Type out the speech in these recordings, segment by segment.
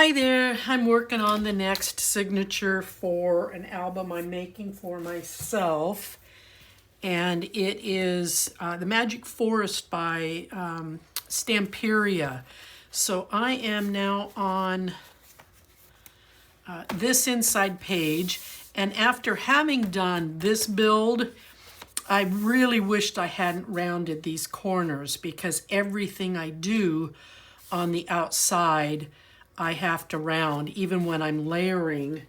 Hi there, I'm working on the next signature for an album I'm making for myself. And it is the Magic Forest by Stamperia. So I am now on this inside page. And after having done this build, I really wished I hadn't rounded these corners because everything I do on the outside I have to round, even when I'm layering,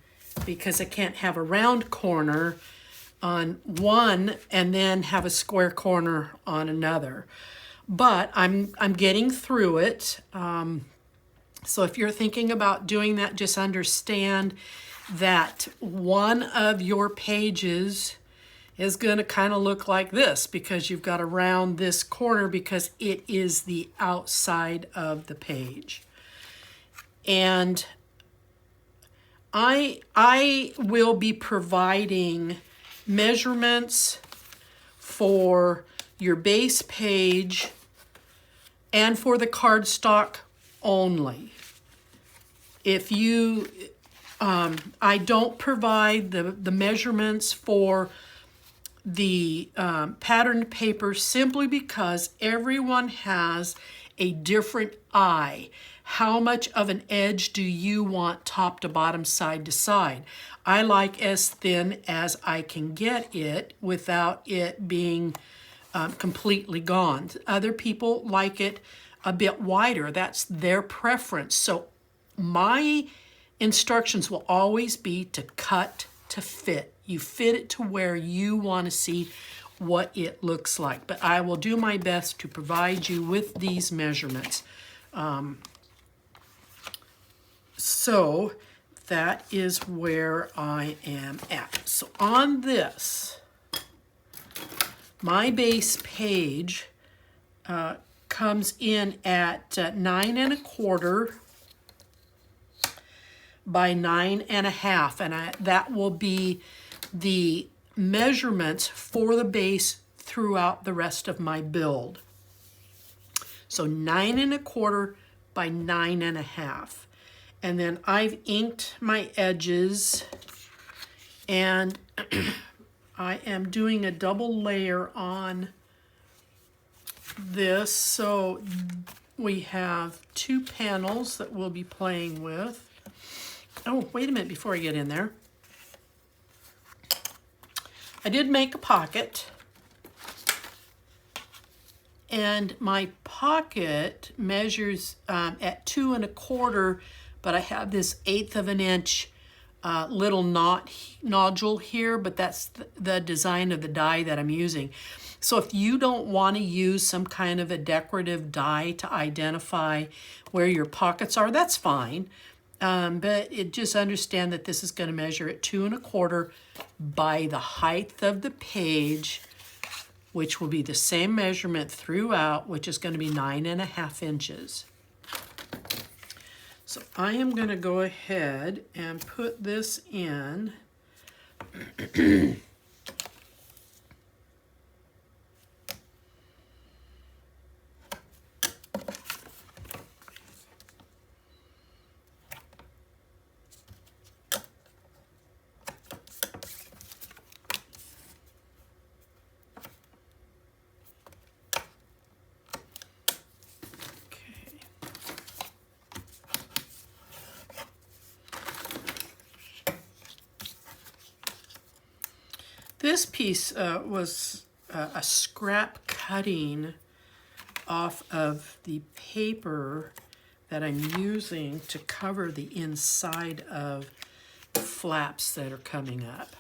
because I can't have a round corner on one and then have a square corner on another. But I'm getting through it. So if you're thinking about doing that, just understand that one of your pages is going to kind of look like this because you've got to round this corner because it is the outside of the page. And I will be providing measurements for your base page and for the cardstock only. If you, I don't provide the measurements for the patterned paper simply because everyone has a different eye. How much of an edge do you want top to bottom, side to side? I like as thin as I can get it without it being completely gone. Other people like it a bit wider. That's their preference. So my instructions will always be to cut to fit. You fit it to where you want to see what it looks like. But I will do my best to provide you with these measurements. So that is where I am at. So on this, my base page comes in at 9 1/4 by 9 1/2, and that will be the measurements for the base throughout the rest of my build. So 9 1/4 by 9 1/2. And then I've inked my edges, and I am doing a double layer on this. So we have 2 panels that we'll be playing with. Oh, wait a minute before I get in there. I did make a pocket, and my pocket measures at 2 1/4, but I have this 1/8 of an inch little nodule here, but that's the design of the die that I'm using. So if you don't want to use some kind of a decorative die to identify where your pockets are, that's fine. But just understand that this is going to measure at 2 1/4 by the height of the page, which will be the same measurement throughout, which is going to be 9 1/2 inches. So I am going to go ahead and put this in. This piece was a scrap cutting off of the paper that I'm using to cover the inside of the flaps that are coming up.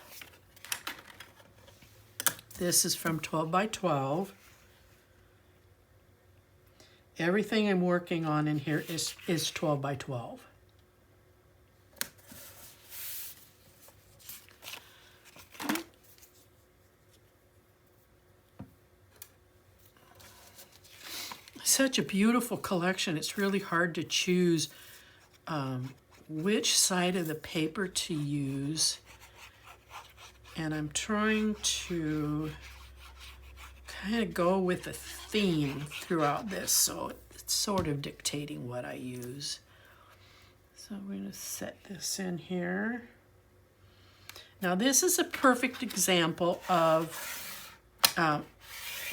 This is from 12 by 12. Everything I'm working on in here is 12 by 12. Such a beautiful collection. It's really hard to choose which side of the paper to use. And I'm trying to kind of go with a theme throughout this, so it's sort of dictating what I use. So So we're going to set this in here. Now this is a perfect example of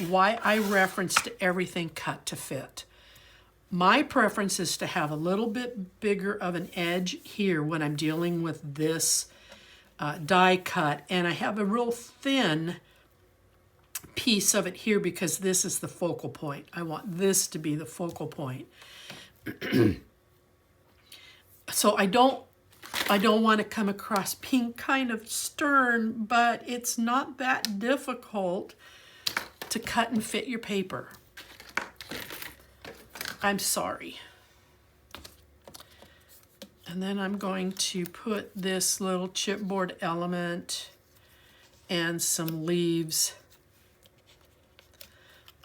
why I referenced everything cut to fit. My preference is to have a little bit bigger of an edge here when I'm dealing with this die cut, and I have a real thin piece of it here because this is the focal point. I want this to be the focal point. So I don't want to come across being kind of stern, but it's not that difficult to cut and fit your paper. I'm sorry. And then I'm going to put this little chipboard element and some leaves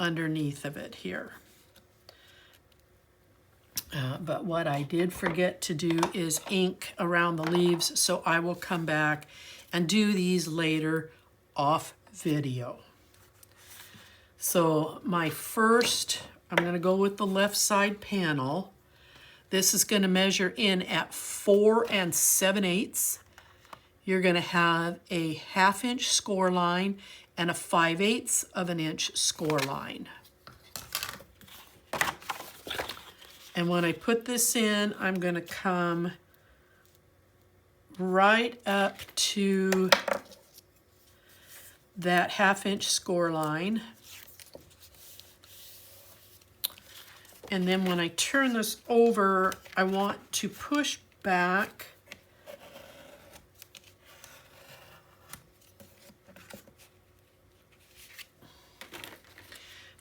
underneath of it here. But what I did forget to do is ink around the leaves, so I will come back and do these later off video. So my first, I'm going to go with the left side panel. This is going to measure in at 4 7/8. You're going to have a 1/2 inch score line and a 5/8 of an inch score line. And when I put this in, I'm going to come right up to that 1/2 inch score line. And then when I turn this over, I want to push back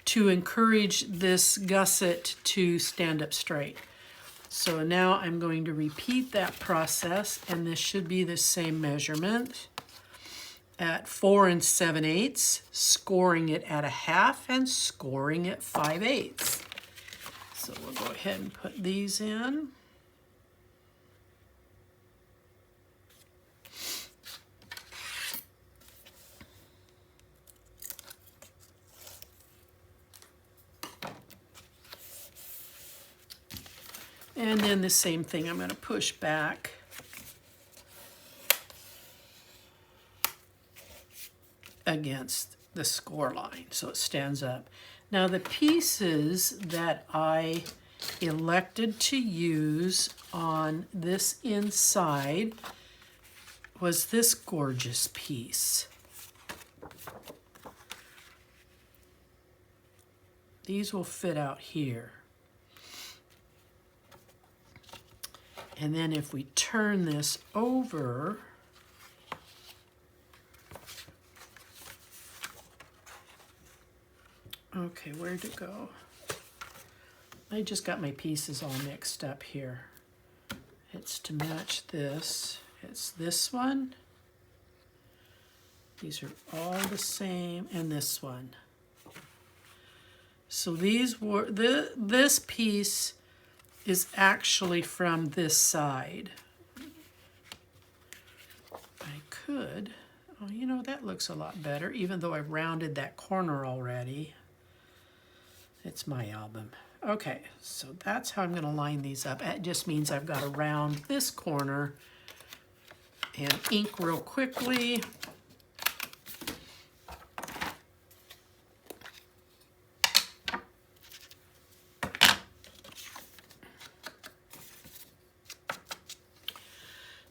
to encourage this gusset to stand up straight. So now I'm going to repeat that process, and this should be the same measurement at 4 7/8, scoring it at 1/2 and scoring it 5/8. So we'll go ahead and put these in. And then the same thing, I'm going to push back against the score line so it stands up. Now the pieces that I elected to use on this inside was this gorgeous piece. These will fit out here. And then if we turn this over, okay, where'd it go? I just got my pieces all mixed up here. It's to match this. It's this one. These are all the same, and this one. So these were, this piece is actually from this side. I could, oh, you know, that looks a lot better, even though I rounded that corner already. It's my album. Okay, so that's how I'm going to line these up. It just means I've got to round this corner and ink real quickly.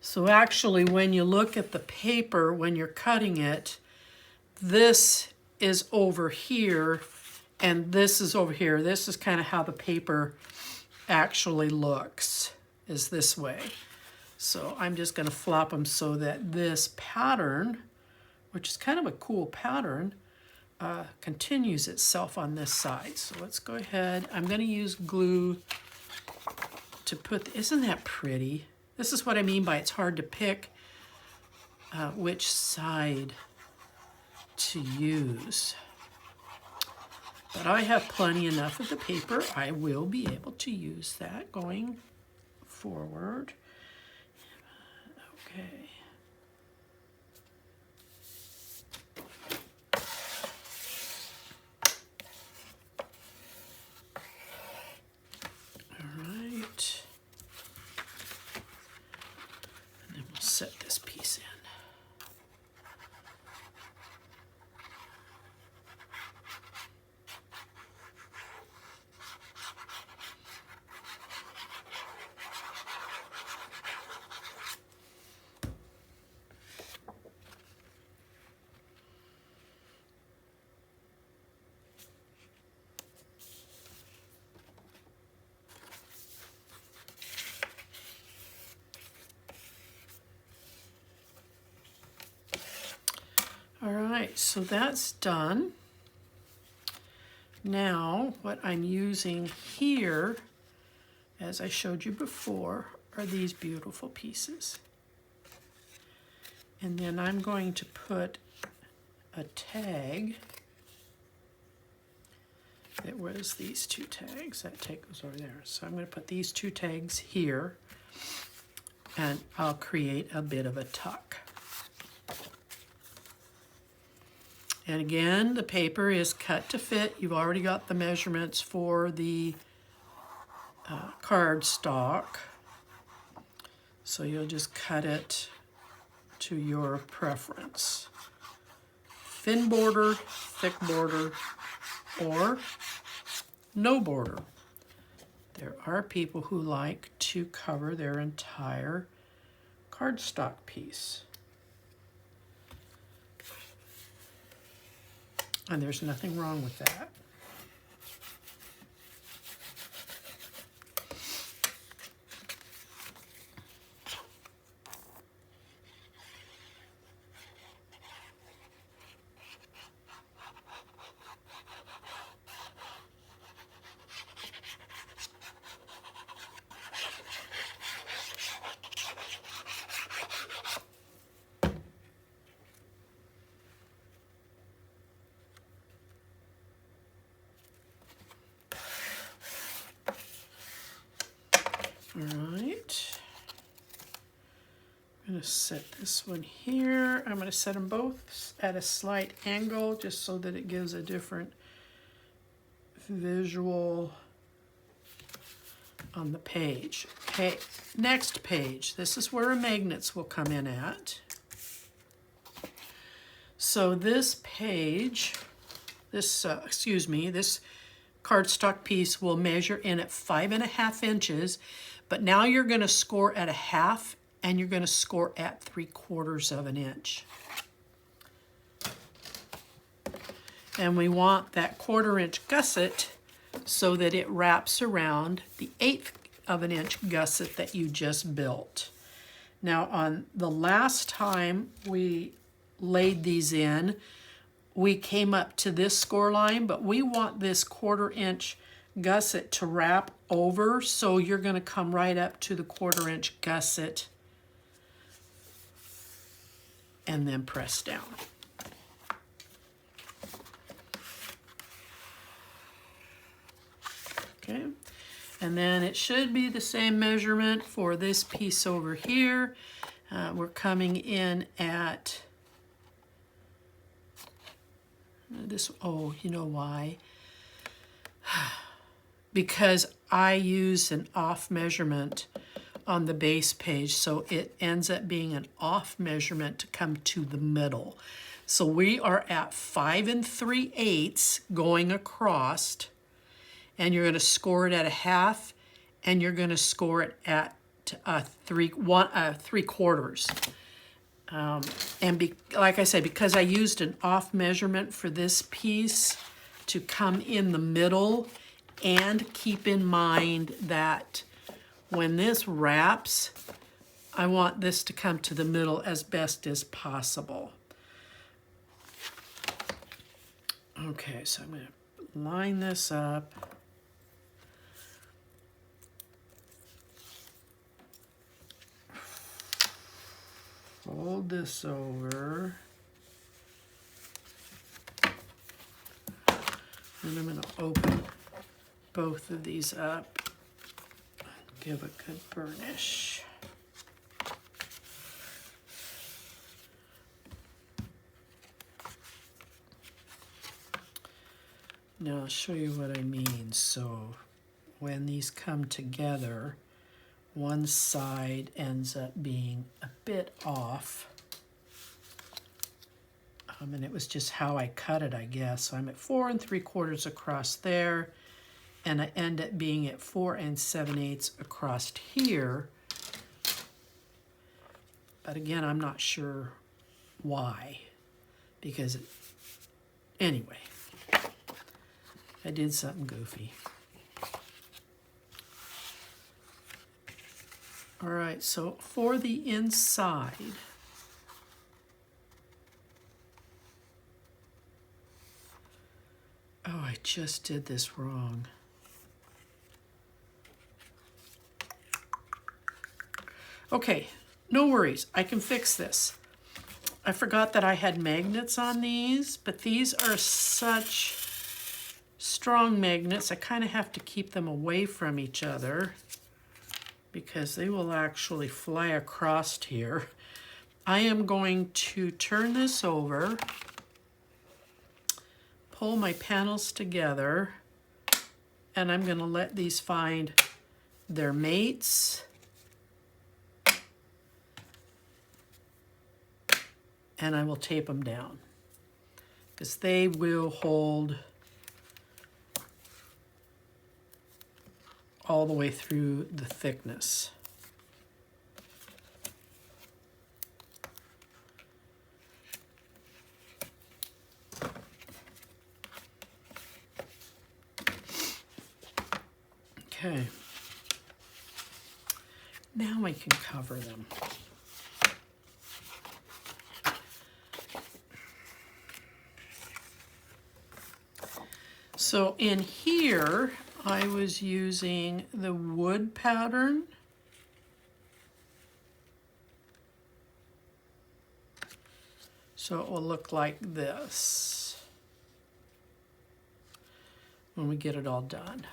So actually, when you look at the paper, when you're cutting it, this is over here, and this is over here. This is kind of how the paper actually looks, is this way. So I'm just going to flop them so that this pattern, which is kind of a cool pattern, continues itself on this side. So let's go ahead. I'm going to use glue to put, isn't that pretty? This is what I mean by it's hard to pick which side to use. But I have plenty enough of the paper. I will be able to use that going forward. Okay. All right. set this piece in. All right, so that's done. Now, what I'm using here, as I showed you before, are these beautiful pieces. And then I'm going to put a tag. It was these two tags. That tag goes over there. So I'm going to put these two tags here, and I'll create a bit of a tuck. And again, the paper is cut to fit. You've already got the measurements for the cardstock. So you'll just cut it to your preference. Thin border, thick border, or no border. There are people who like to cover their entire cardstock piece. And there's nothing wrong with that. All right, I'm going to set this one here. I'm going to set them both at a slight angle just so that it gives a different visual on the page. Okay, next page. This is where our magnets will come in at. So this page, this cardstock piece will measure in at 5.5 inches. But now you're going to score at 1/2 and you're going to score at 3/4 of an inch. And we want that 1/4 inch gusset so that it wraps around the 1/8 of an inch gusset that you just built. Now on the last time we laid these in, we came up to this score line, but we want this 1/4 inch gusset to wrap over, so you're going to come right up to the 1/4 inch gusset and then press down. Okay, and then it should be the same measurement for this piece over here. We're coming in at this, oh, you know why? Because I used an off measurement on the base page, so it ends up being an off measurement to come to the middle. So we are at 5 3/8 going across, and you're going to score it at 1/2, and you're going to score it at 3/4. Like I said, because I used an off measurement for this piece to come in the middle, and keep in mind that when this wraps, I want this to come to the middle as best as possible. Okay, so I'm going to line this up. Fold this over. And I'm going to open both of these up and give a good burnish. Now I'll show you what I mean. So when these come together, one side ends up being a bit off. And it was just how I cut it, I guess. So I'm at 4 3/4 across there, and I end up being at 4 7/8 across here. But again, I'm not sure why, because anyway, I did something goofy. All right, so for the inside, oh, I just did this wrong. Okay, no worries, I can fix this. I forgot that I had magnets on these, but these are such strong magnets, I kind of have to keep them away from each other because they will actually fly across here. I am going to turn this over, pull my panels together, and I'm going to let these find their mates. And I will tape them down because they will hold all the way through the thickness. Okay, now I can cover them. So in here, I was using the wood pattern. So it will look like this when we get it all done.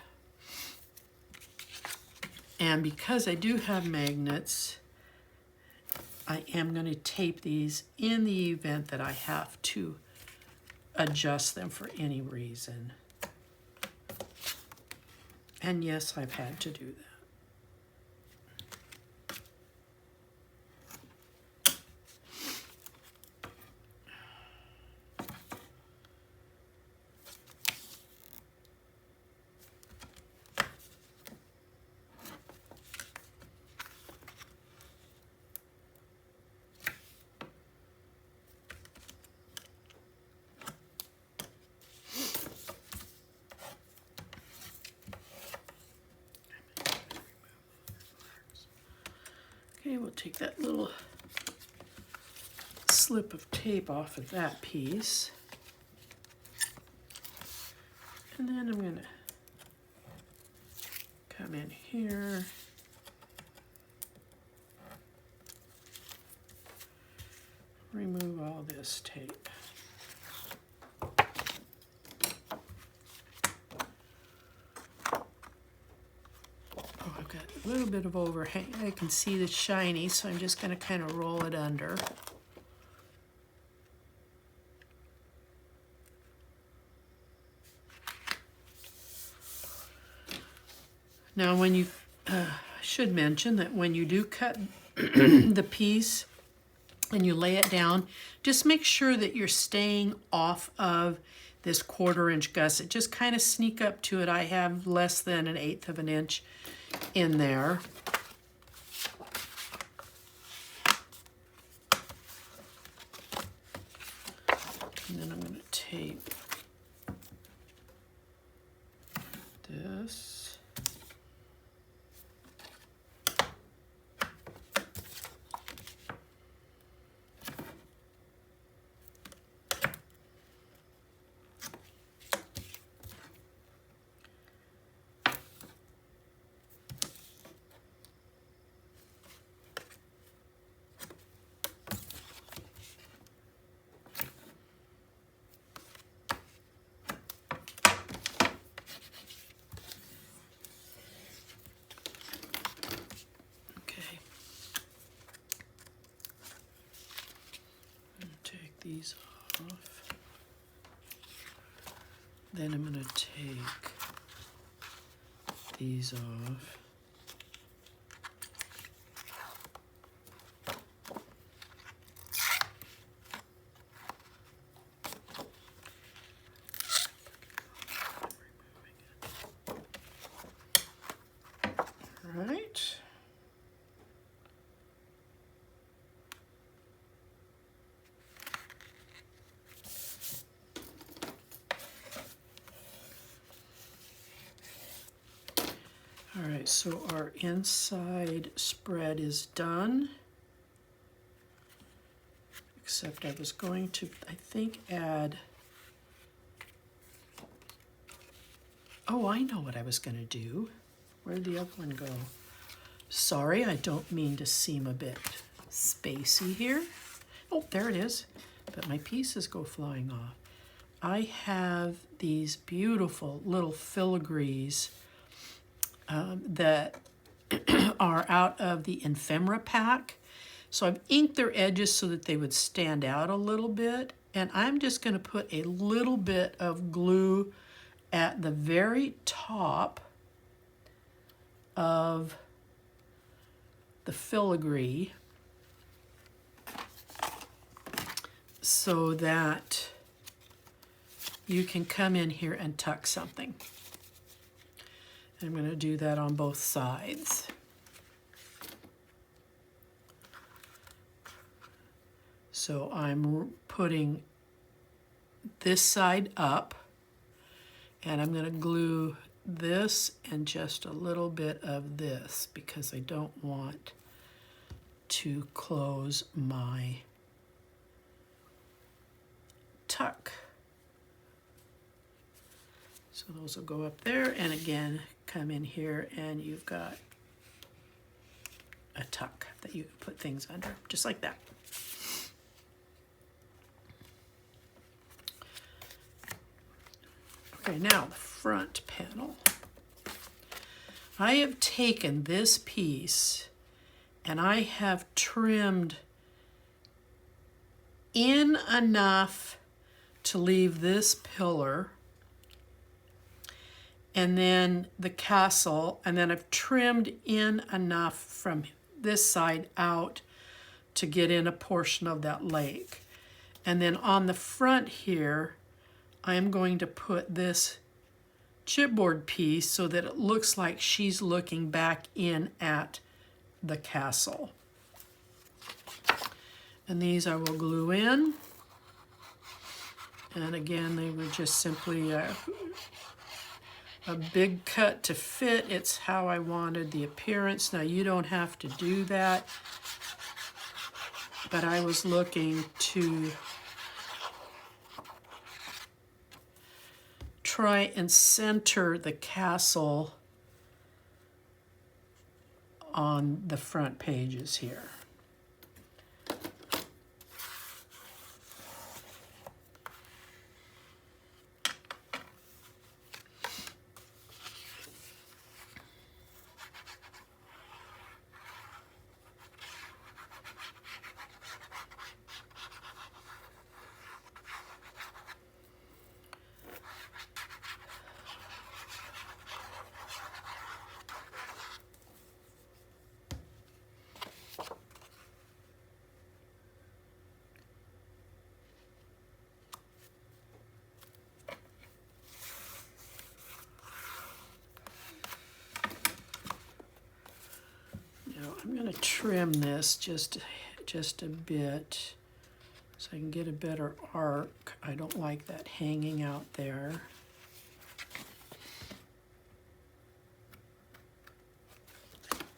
And because I do have magnets, I am going to tape these in the event that I have to adjust them for any reason. And yes, I've had to do that. Okay, we'll take that little slip of tape off of that piece. And then I'm going to come in here. Remove all this tape. I've got a little bit of overhang. I can see the shiny, so I'm just going to kind of roll it under. Now, when you, I should mention that when you do cut the piece and you lay it down, just make sure that you're staying off of this 1/4 inch gusset. Just kind of sneak up to it. I have less than 1/8 of an inch in there. And then I'm going to tape this. These off. Then I'm going to take these off. All right, so our inside spread is done. Except I was going to, I think, add, oh, I know what I was going to do. Where'd the other one go? Sorry, I don't mean to seem a bit spacey here. Oh, there it is. But my pieces go flying off. I have these beautiful little filigrees that are out of the ephemera pack. So I've inked their edges so that they would stand out a little bit. And I'm just going to put a little bit of glue at the very top of the filigree so that you can come in here and tuck something. I'm going to do that on both sides. So I'm putting this side up, and I'm going to glue this and just a little bit of this because I don't want to close my tuck. So those will go up there, and again, come in here and you've got a tuck that you put things under, just like that. Okay, now the front panel. I have taken this piece and I have trimmed in enough to leave this pillar and then the castle, and then I've trimmed in enough from this side out to get in a portion of that lake. And then on the front here, I am going to put this chipboard piece so that it looks like she's looking back in at the castle. And these I will glue in. And again, they were just simply a big cut to fit. It's how I wanted the appearance. Now you don't have to do that, but I was looking to try and center the castle on the front pages here. I'm going to trim this just a bit so I can get a better arc. I don't like that hanging out there.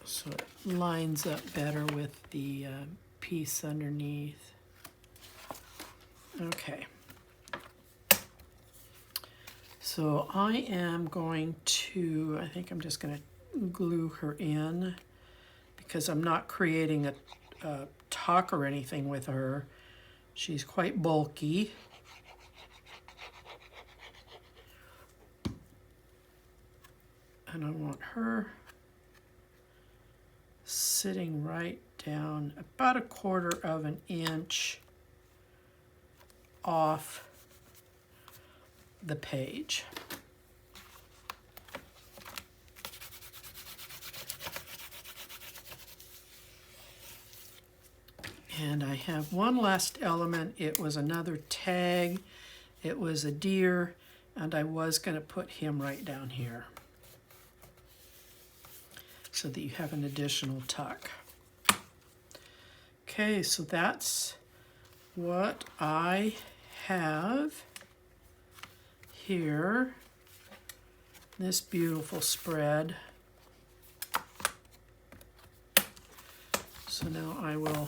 So it lines up better with the piece underneath. Okay. So I am going to, I think I'm just going to glue her in, because I'm not creating a tuck or anything with her. She's quite bulky. And I want her sitting right down about 1/4 of an inch off the page. And I have one last element. It was another tag. It was a deer, and I was going to put him right down here so that you have an additional tuck. Okay, so that's what I have here. This beautiful spread. So now I will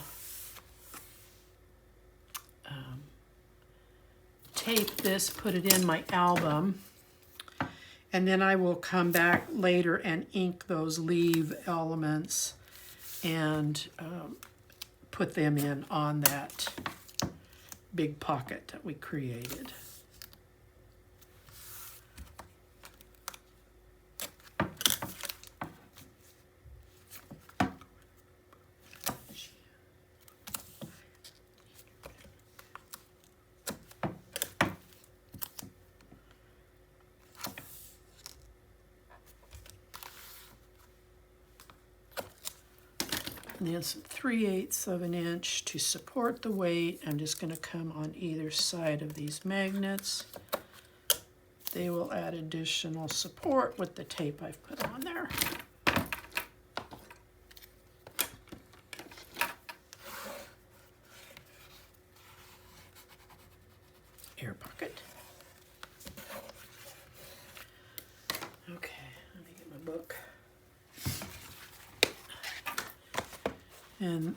tape this, put it in my album, and then I will come back later and ink those leaf elements and put them in on that big pocket that we created. And then some 3/8 of an inch to support the weight. I'm just going to come on either side of these magnets. They will add additional support with the tape I've put on there. Air pocket. Okay, let me get my book. And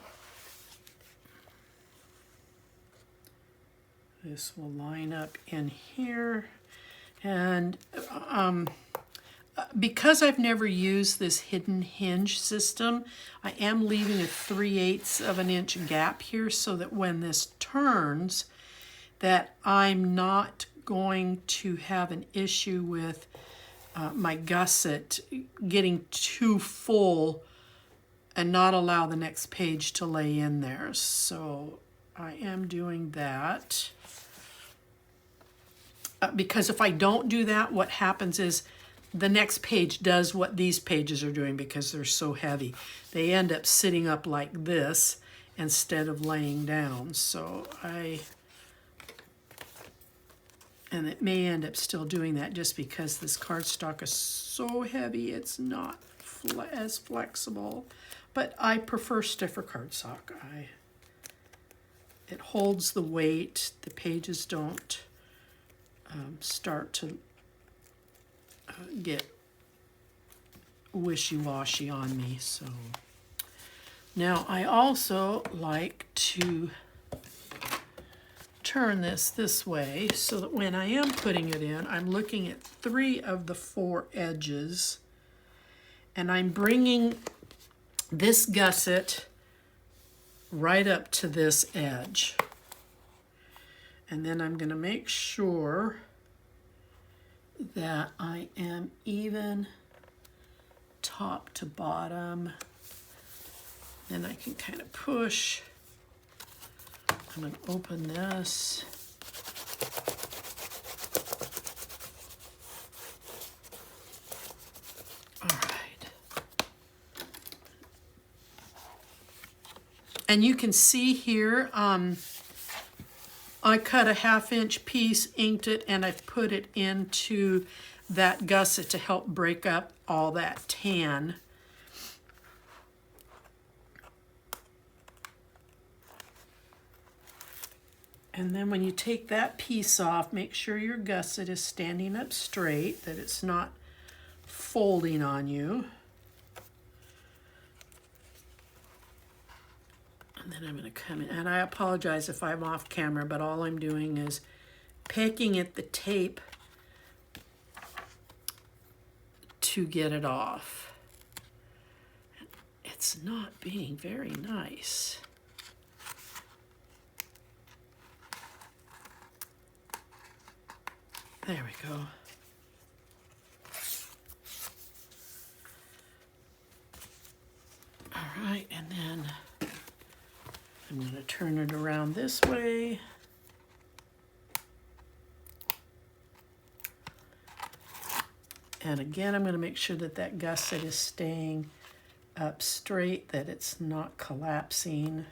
this will line up in here. And because I've never used this hidden hinge system, I am leaving a 3/8 of an inch gap here so that when this turns, that I'm not going to have an issue with my gusset getting too full and not allow the next page to lay in there. So I am doing that. Because if I don't do that, what happens is the next page does what these pages are doing because they're so heavy. They end up sitting up like this instead of laying down. So and it may end up still doing that just because this cardstock is so heavy, it's not as flexible. But I prefer stiffer cardstock. It holds the weight. The pages don't start to get wishy-washy on me. So now I also like to turn this way so that when I am putting it in, I'm looking at 3 of the 4 edges, and I'm bringing this gusset right up to this edge. And then I'm going to make sure that I am even top to bottom. Then I can kind of push. I'm going to open this. All right. And you can see here, I cut a 1/2 inch piece, inked it, and I've put it into that gusset to help break up all that tan. And then when you take that piece off, make sure your gusset is standing up straight, that it's not folding on you. And then I'm going to come in, and I apologize if I'm off camera, but all I'm doing is pecking at the tape to get it off. It's not being very nice. There we go. All right, and then I'm going to turn it around this way. And again, I'm going to make sure that that gusset is staying up straight, that it's not collapsing.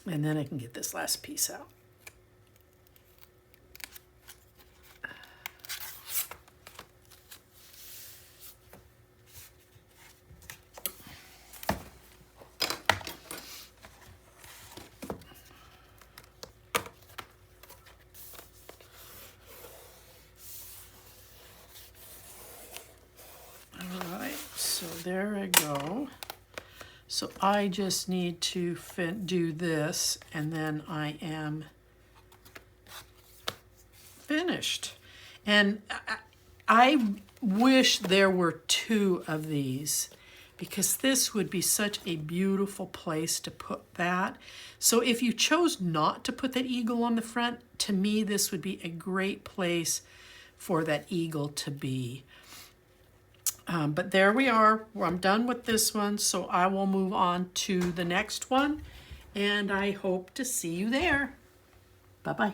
And then I can get this last piece out. So there I go. So I just need to do this, and then I am finished. And I wish there were 2 of these, because this would be such a beautiful place to put that. So if you chose not to put that eagle on the front, to me this would be a great place for that eagle to be. But there we are. I'm done with this one, so I will move on to the next one, and I hope to see you there. Bye-bye.